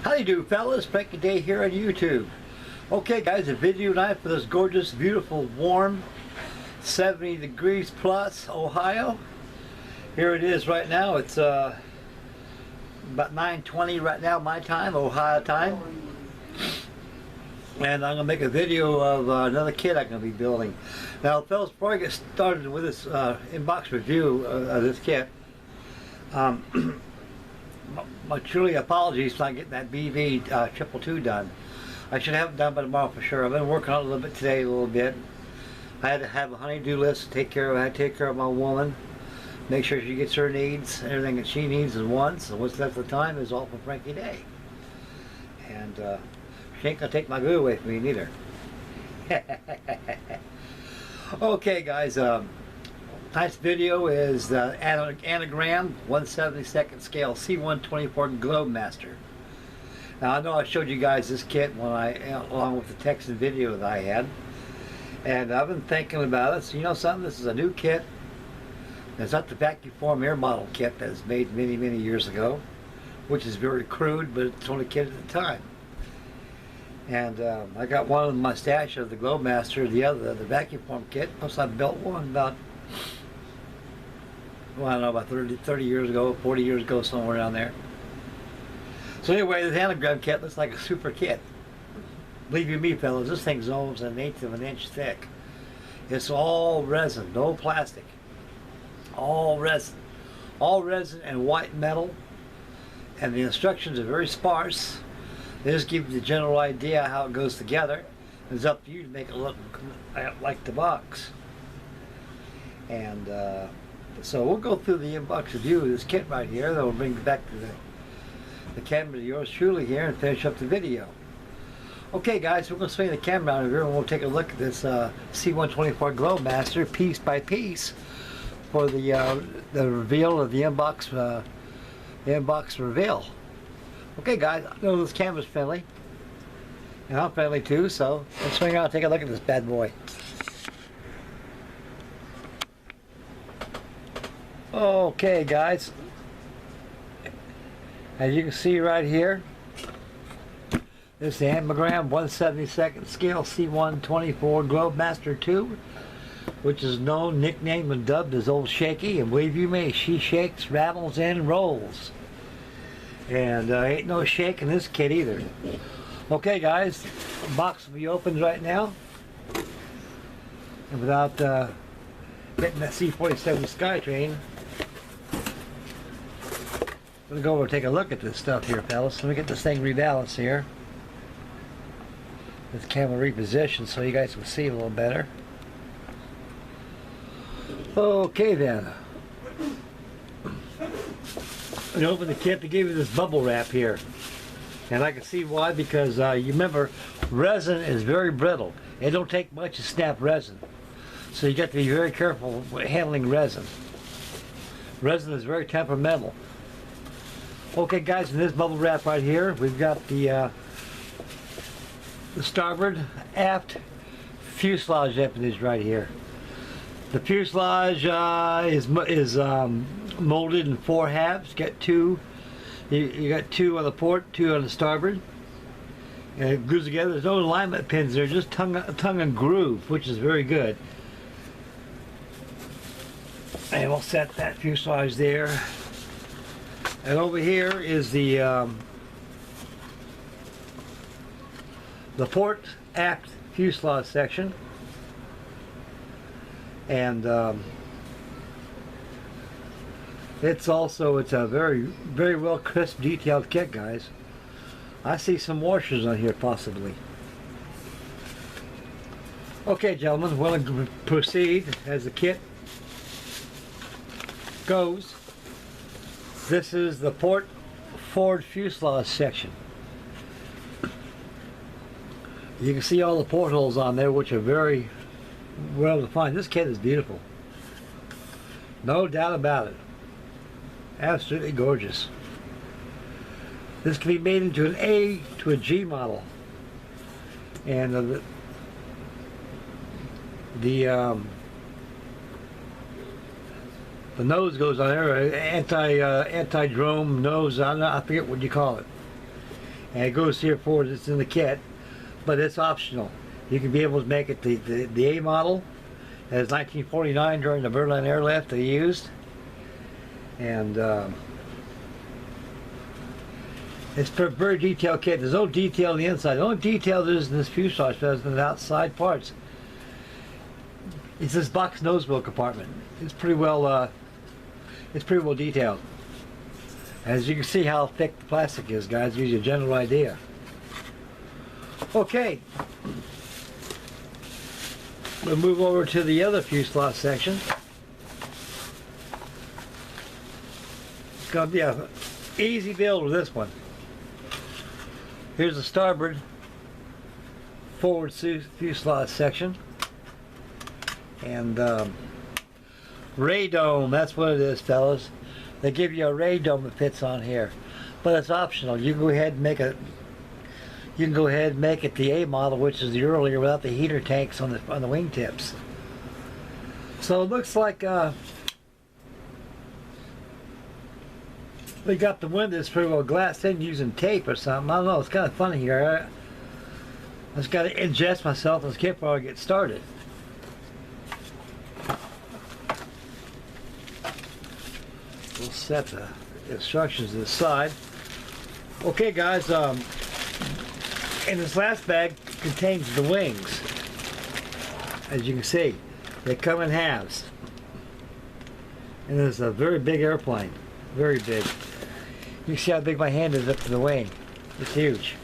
How do you do, fellas? Frankie Day here on YouTube. Okay guys, a video night for this gorgeous, beautiful, warm 70 degrees plus Ohio. Here it is right now. It's about 9:20 right now, my time, Ohio time. And I'm going to make a video of another kit I'm going to be building. Now fellas, before I get started with this inbox review of this kit, my truly apologies for not getting that BV 222 done. I should have it done by tomorrow for sure. I've been working on it a little bit today, a little bit. I had to have a honey-do list to take care of. I had to take care of my woman, make sure she gets her needs, everything that she needs at once, and what's left of the time is all for Frankie Day. And she ain't gonna take my glue away from me neither. Okay guys, tonight's video is the Anigrand 1/72 scale C124 GLOBEMASTer. Now I know I showed you guys this kit when along with the text and video that I had, and I've been thinking about it. So you know something, this is a new kit. It's not the vacuum form air model kit that was made many years ago, which is very crude, but it's only kit at the time. And I got one in my stash of the GLOBEMASTer, the vacuum form kit. Plus I built one about, well, I don't know, about 30 years ago, 40 years ago, somewhere around there. So anyway, this Anigrand kit looks like a super kit. Believe you me, fellas, this thing's almost 1/8 of an inch thick. It's all resin, no plastic. All resin and white metal. And the instructions are very sparse. They just give you the general idea how it goes together. It's up to you to make it look like the box. And so we'll go through the inbox review of this kit right here. Then we'll bring it back to the camera to yours truly here and finish up the video. Okay guys, we're going to swing the camera out of here and we'll take a look at this C124 GLOBEMASTer piece by piece for the reveal of the inbox reveal. Okay guys, I know this camera's friendly, and I'm friendly too, so let's swing out and take a look at this bad boy. Okay guys, as you can see right here, this is the Anigrand 1/72 scale C124 GLOBEMASTer 2, which is known, nicknamed, and dubbed as Old Shaky, and believe you me, she shakes, rattles, and rolls. And ain't no shake in this kit either. Okay guys, the box will be opened right now. And without hitting that C-47 Skytrain, I'm going to go over and take a look at this stuff here, fellas. Let me get this thing rebalanced here. This camera repositioned so you guys can see a little better. Okay then. And open the kit to give you this bubble wrap here, and I can see why, because you remember resin is very brittle. It don't take much to snap resin, so you got to be very careful with handling resin. Resin is very temperamental. Okay guys, in this bubble wrap right here we've got the Starboard Aft Fuselage empennage right here. The fuselage is molded in 4 halves. Got two. You got 2 on the port, 2 on the starboard, and it glues together. There's no alignment pins there, just tongue and groove, which is very good. And we'll set that fuselage there. And over here is the port aft fuselage section. And it's a very well crisp, detailed kit, guys. I see some washers on here possibly. Okay gentlemen, we'll proceed as the kit goes. This is the port forward fuselage section. You can see all the portholes on there, which are very well defined. This kit is beautiful, no doubt about it. Absolutely gorgeous. This can be made into an A to a G model, and the nose goes on there, anti-drone nose. I forget what you call it. and it goes here forward. It's in the kit, but it's optional. You can be able to make it the A model, as 1949 during the Berlin airlift they used, and it's a very detailed kit. There's no detail on the inside. The only detail there is in this fuselage is in the outside parts. It's this box nose wheel compartment. It's pretty well detailed. As you can see how thick the plastic is, guys, gives you a general idea. Okay, we'll move over to the other fuselage section. It's going to be an easy build with this one. Here's the starboard forward fuselage section. And ray dome, that's what it is, fellas. They give you a ray dome that fits on here, but it's optional. You can go ahead and make it. You can go ahead and make it the A model, which is the earlier without the heater tanks on the wingtips. So it looks like they got the windows pretty well glassed in using tape or something. I don't know. It's kind of funny here. I just got to ingest myself in this kit before I get started. We'll set the instructions to the side. Okay, guys, and this last bag contains the wings. As you can see, they come in halves. And it's a very big airplane. Very big. You can see how big my hand is up to the wing. It's huge.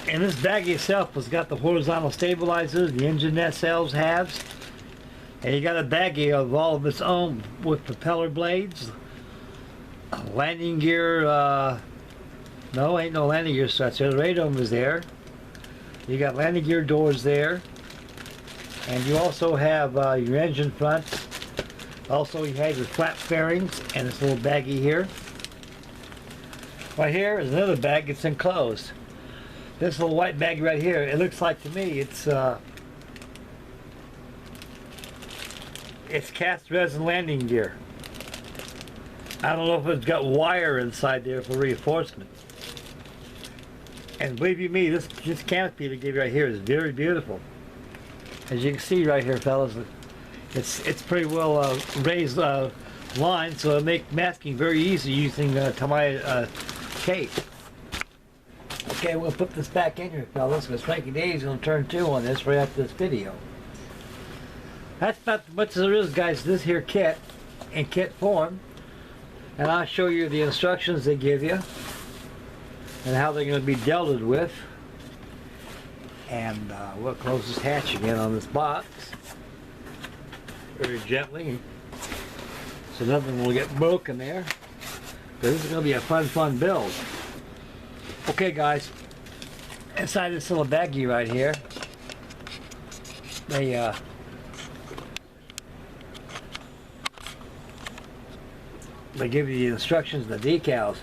And this baggie itself has got the horizontal stabilizers, the engine nacelles, halves. And you got a baggie of all of its own with propeller blades, landing gear, no, ain't no landing gear struts there. The radome is there. You got landing gear doors there. And you also have your engine fronts. Also you have your flap fairings and this little baggie here. Right here is another bag that's enclosed. This little white baggie right here, it looks like to me it's cast resin landing gear. I don't know if it's got wire inside there for reinforcement. And believe you me, this canopy they give you right here is very beautiful. As you can see right here, fellas, it's pretty well raised line, so it'll make masking very easy using Tamiya tape. Okay, we'll put this back in here, fellas, because Frankie Dave's going to turn 2 on this right after this video. That's about as much as there is, guys, this here kit in kit form. And I'll show you the instructions they give you and how they're going to be dealt with. And we'll close this hatch again on this box very gently so nothing will get broken there. This is going to be a fun build. Okay, guys, inside this little baggie right here, they give you the instructions, the decals.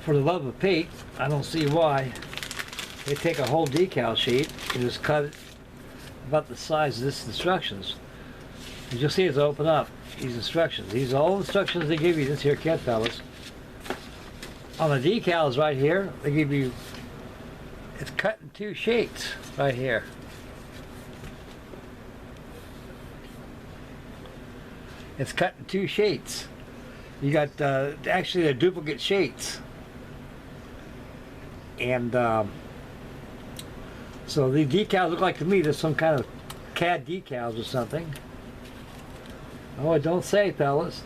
For the love of Pete, I don't see why. They take a whole decal sheet and just cut it about the size of this instructions. As you'll see, it's open up these instructions. These are all instructions they give you this here kit, fellas. On the decals right here, they give you, it's cut in 2 sheets right here. It's cut in 2 sheets. You got actually they're duplicate sheets, and so the decals look like to me there's some kind of CAD decals or something. Oh, I don't say, fellas,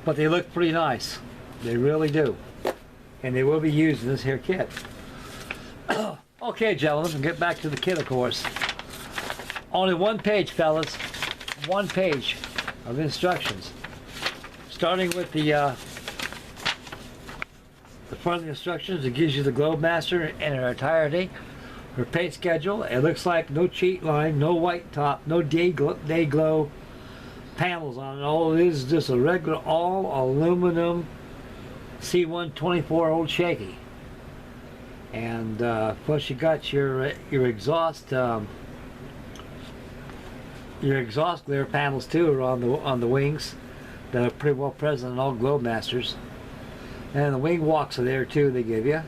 but they look pretty nice. They really do, and they will be used in this here kit. Okay, gentlemen, we'll get back to the kit, of course. Only 1 page, fellas. 1 page of instructions, starting with the front of the instructions. It gives you the GLOBEMASTER in her entirety, her paint schedule. It looks like no cheat line, no white top, no day glow panels on it. All it is just a regular all aluminum C124 Old Shaky. And plus you got your exhaust. Your exhaust glare panels too are on the wings that are pretty well present in all GLOBEMASTERs. And the wing walks are there too, they give you.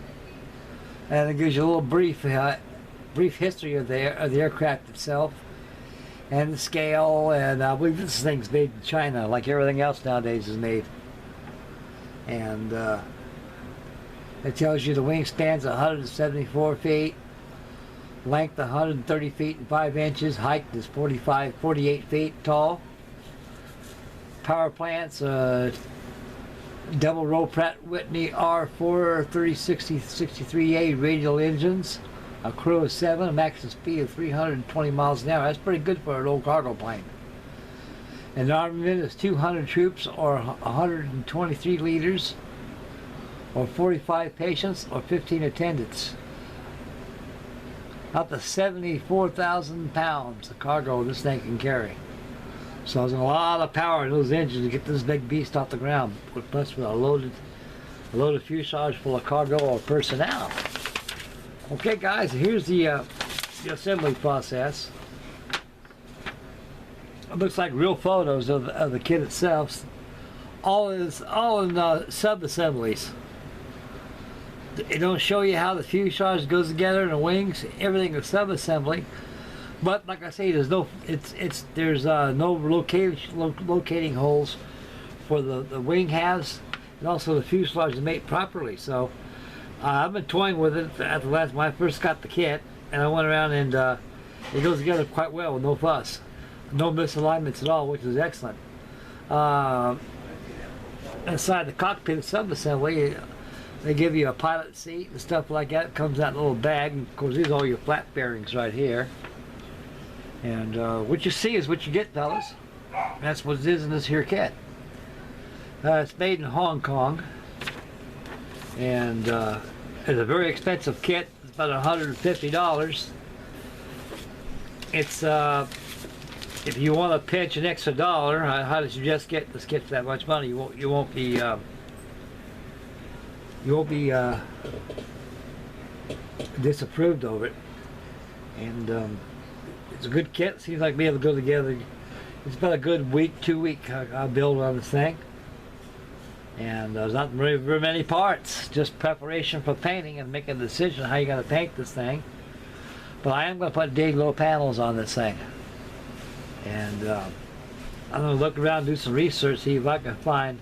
And it gives you a little brief history of the aircraft itself and the scale. And I believe this thing's made in China, like everything else nowadays is made. And it tells you the wingspan's 174 feet, length 130 feet and 5 inches, height is 48 feet tall. Power plants, double row Pratt Whitney R4 3060-63A radial engines, a crew of 7, a maximum speed of 320 miles an hour. That's pretty good for an old cargo plane. And the armament is 200 troops or 123 leaders, or 45 patients, or 15 attendants. Up to 74,000 pounds of cargo this thing can carry. So there's a lot of power in those engines to get this big beast off the ground, plus with a loaded fuselage full of cargo or personnel. Okay guys, here's the assembly process. It looks like real photos of the kit itself. All in sub-assemblies. It don't show you how the fuselage goes together and the wings. Everything is sub-assembly. But like I say, there's no no locating holes for the wing halves, and also the fuselage is made properly. So I've been toying with it when I first got the kit, and I went around and it goes together quite well with no fuss. No misalignments at all, which is excellent. Inside the cockpit sub-assembly, they give you a pilot seat and stuff like that. It comes out in a little bag. And of course, these are all your flat bearings right here. And what you see is what you get, fellas. That's what it is in this here kit. It's made in Hong Kong. And it's a very expensive kit. It's about $150. It's if you want to pinch an extra dollar, I highly suggest get this kit for that much money. You won't be disapproved over it. And it's a good kit. Seems like be able to go together. It's about a good week, 2 week build on this thing. And there's not very many parts. Just preparation for painting and making a decision how you're going to paint this thing. But I am going to put day glow panels on this thing. And I'm going to look around and do some research, see if I can find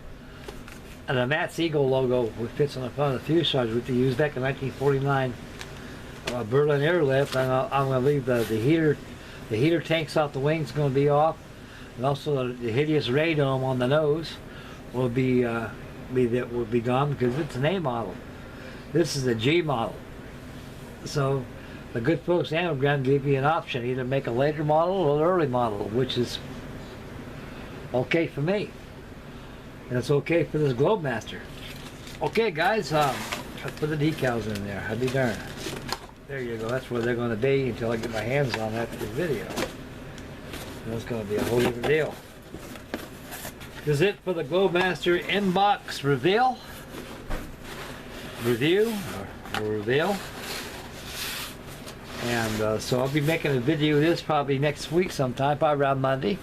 a Matt's Eagle logo which fits on the front of the fuselage, which they used back in 1949 Berlin airlift. And I'm going to leave the heater tanks off the wings going to be off, and also the hideous radome on the nose will be gone because it's an A model. This is a G model. So the good folks at Anigrand gave you an option, either make a later model or an early model, which is okay for me. And it's okay for this GLOBEMASTer. Okay guys, I put the decals in there, I'd be darned. There you go, that's where they're going to be until I get my hands on that for the video. And it's going to be a whole different deal. This is it for the GLOBEMASTer inbox review. And so I'll be making a video of this probably next week sometime, probably around Monday.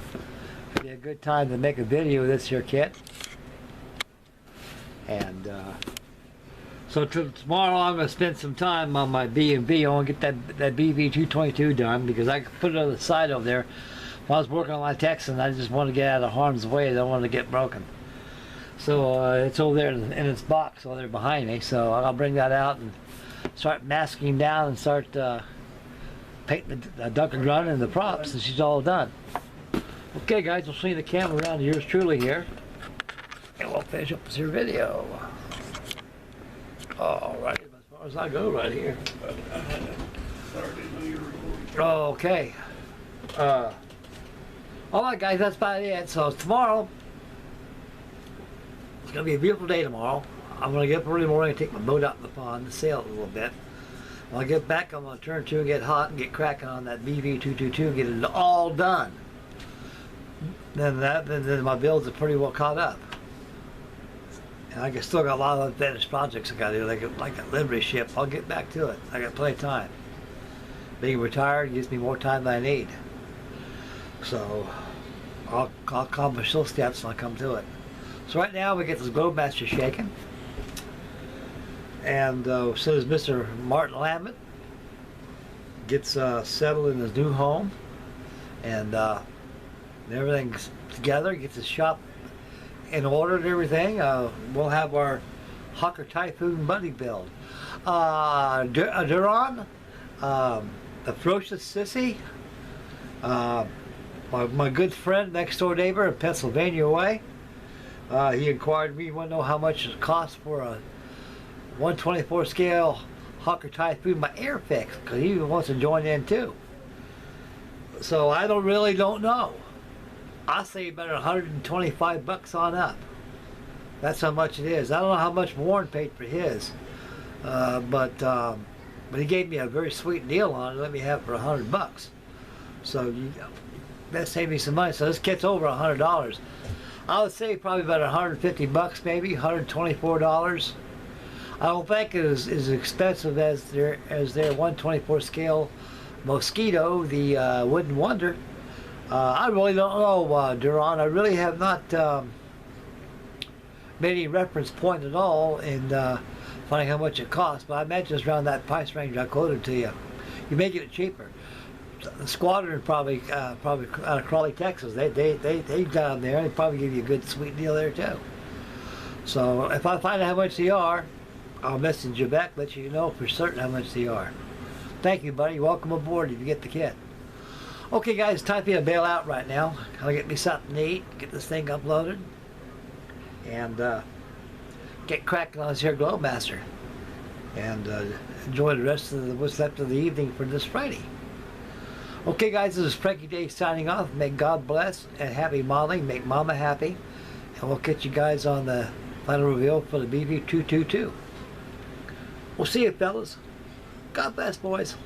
It'll be a good time to make a video of this here kit. And so tomorrow I'm going to spend some time on my B&B. I want to get that BV-222 done because I can put it on the side over there. If I was working on my Texan, I just want to get out of harm's way. I don't want to get broken. So it's over there in its box over there behind me. So I'll bring that out and start masking down and start painting the duck and run and the props, and she's all done. Okay guys, we'll swing the camera around to yours truly here. And we'll finish up this here video. Alright, as far as I go right here. Okay. Alright guys, that's about it. So tomorrow, it's going to be a beautiful day tomorrow. I'm going to get up early morning and take my boat out in the pond to sail a little bit. When I get back, I'm going to turn to and get hot and get cracking on that BV-222 and get it all done. Then my builds are pretty well caught up. And I still got a lot of unfinished projects I got to do, like a livery ship. I'll get back to it. I got plenty of time. Being retired gives me more time than I need. So I'll accomplish those steps when I come to it. So right now we get this GLOBEMASTer shaking. And as soon as Mr. Martin Lamont gets settled in his new home and everything's together, gets his shop in order and everything, we'll have our Hawker Typhoon buddy build. Duran, the Ferocious Sissy, my good friend, next door neighbor in Pennsylvania way, he inquired me, want to know how much it costs for a 124 scale Hawker Typhoon by Airfix, because he wants to join in too. So I don't know. I say about 125 bucks on up. That's how much it is. I don't know how much Warren paid for his, but he gave me a very sweet deal on it. Let me have it for 100 bucks. So that saved me some money. So this kit's over $100. I would say probably about 150 bucks, maybe $124. I don't think it is as expensive as their 124 scale Mosquito, the Wooden Wonder. I really don't know, Duran. I really have not made any reference point at all in finding how much it costs, but I imagine it's around that price range I quoted to you. You may get it cheaper. The Squadron probably out of Crawley, Texas. They got them there. They probably give you a good sweet deal there too. So if I find out how much they are, I'll message you back, let you know for certain how much they are. Thank you, buddy. Welcome aboard if you get the kit. Okay, guys, time for you to bail out right now. I'll get me something to eat, get this thing uploaded, and get cracking on this here GLOBEMASTER, and enjoy the rest of what's left of the evening for this Friday. Okay, guys, this is Frankie Day signing off. May God bless and happy modeling. Make Mama happy, and we'll catch you guys on the final reveal for the BV222. We'll see you, fellas. God bless, boys.